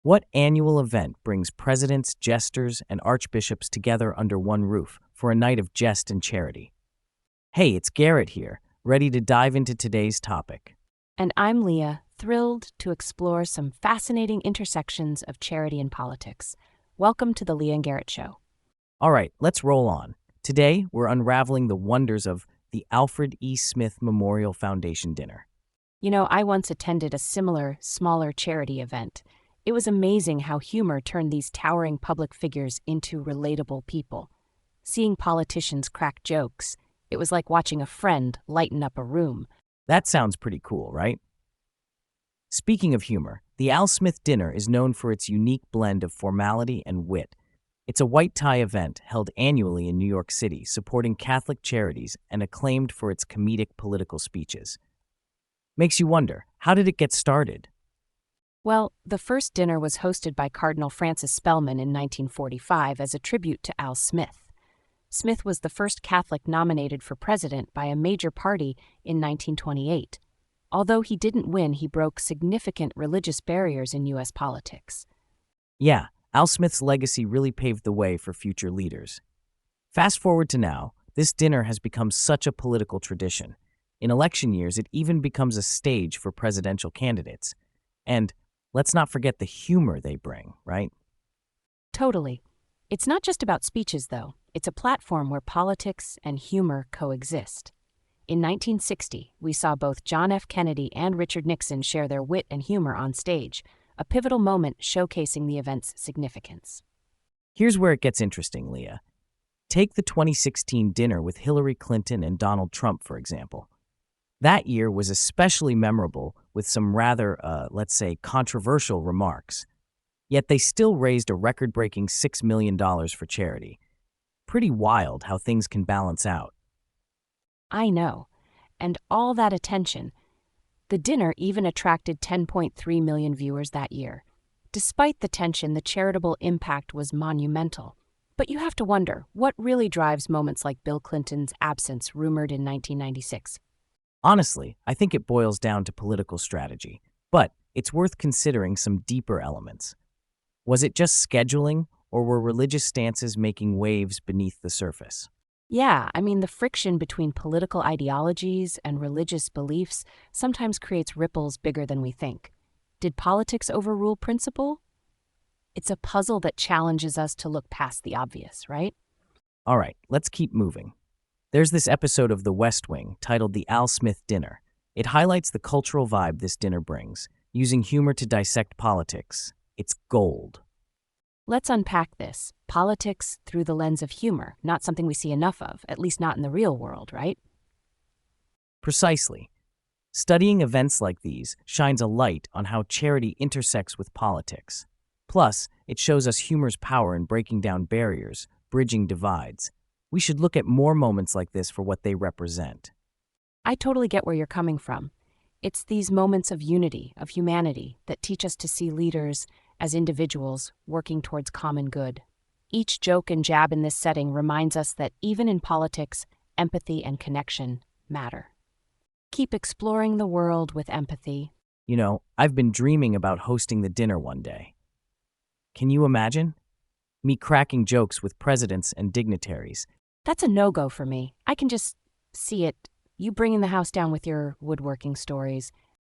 What annual event brings presidents, jesters, and archbishops together under one roof for a night of jest and charity? Hey, it's Garrett here, ready to dive into today's topic. And I'm Leah, thrilled to explore some fascinating intersections of charity and politics. Welcome to the Leah and Garrett Show. All right, let's roll on. Today, we're unraveling the wonders of the Alfred E. Smith Memorial Foundation dinner. You know, I once attended a similar, smaller charity event. It was amazing how humor turned these towering public figures into relatable people. Seeing politicians crack jokes, it was like watching a friend lighten up a room. That sounds pretty cool, right? Speaking of humor, the Al Smith dinner is known for its unique blend of formality and wit. It's a white tie event held annually in New York City, supporting Catholic charities and acclaimed for its comedic political speeches. Makes you wonder, how did it get started? Well, the first dinner was hosted by Cardinal Francis Spellman in 1945 as a tribute to Al Smith. Smith was the first Catholic nominated for president by a major party in 1928. Although he didn't win, he broke significant religious barriers in U.S. politics. Yeah, Al Smith's legacy really paved the way for future leaders. Fast forward to now, this dinner has become such a political tradition. In election years, it even becomes a stage for presidential candidates. And let's not forget the humor they bring, right? Totally. It's not just about speeches, though. It's a platform where politics and humor coexist. In 1960, we saw both John F. Kennedy and Richard Nixon share their wit and humor on stage, a pivotal moment showcasing the event's significance. Here's where it gets interesting, Leah. Take the 2016 dinner with Hillary Clinton and Donald Trump, for example. That year was especially memorable with some rather, let's say, controversial remarks. Yet they still raised a record-breaking $6 million for charity. Pretty wild how things can balance out. I know. And all that attention. The dinner even attracted 10.3 million viewers that year. Despite the tension, the charitable impact was monumental. But you have to wonder, what really drives moments like Bill Clinton's absence rumored in 1996? Honestly, I think it boils down to political strategy. But it's worth considering some deeper elements. Was it just scheduling, or were religious stances making waves beneath the surface? Yeah, the friction between political ideologies and religious beliefs sometimes creates ripples bigger than we think. Did politics overrule principle? It's a puzzle that challenges us to look past the obvious, right? All right, let's keep moving. There's this episode of The West Wing titled The Al Smith Dinner. It highlights the cultural vibe this dinner brings, using humor to dissect politics. It's gold. Let's unpack this. Politics through the lens of humor, not something we see enough of, at least not in the real world, right? Precisely. Studying events like these shines a light on how charity intersects with politics. Plus, it shows us humor's power in breaking down barriers, bridging divides. We should look at more moments like this for what they represent. I totally get where you're coming from. It's these moments of unity, of humanity, that teach us to see leaders as individuals working towards common good. Each joke and jab in this setting reminds us that even in politics, empathy and connection matter. Keep exploring the world with empathy. You know, I've been dreaming about hosting the dinner one day. Can you imagine? Me cracking jokes with presidents and dignitaries. That's a no-go for me. I can just see it. You bringing the house down with your woodworking stories,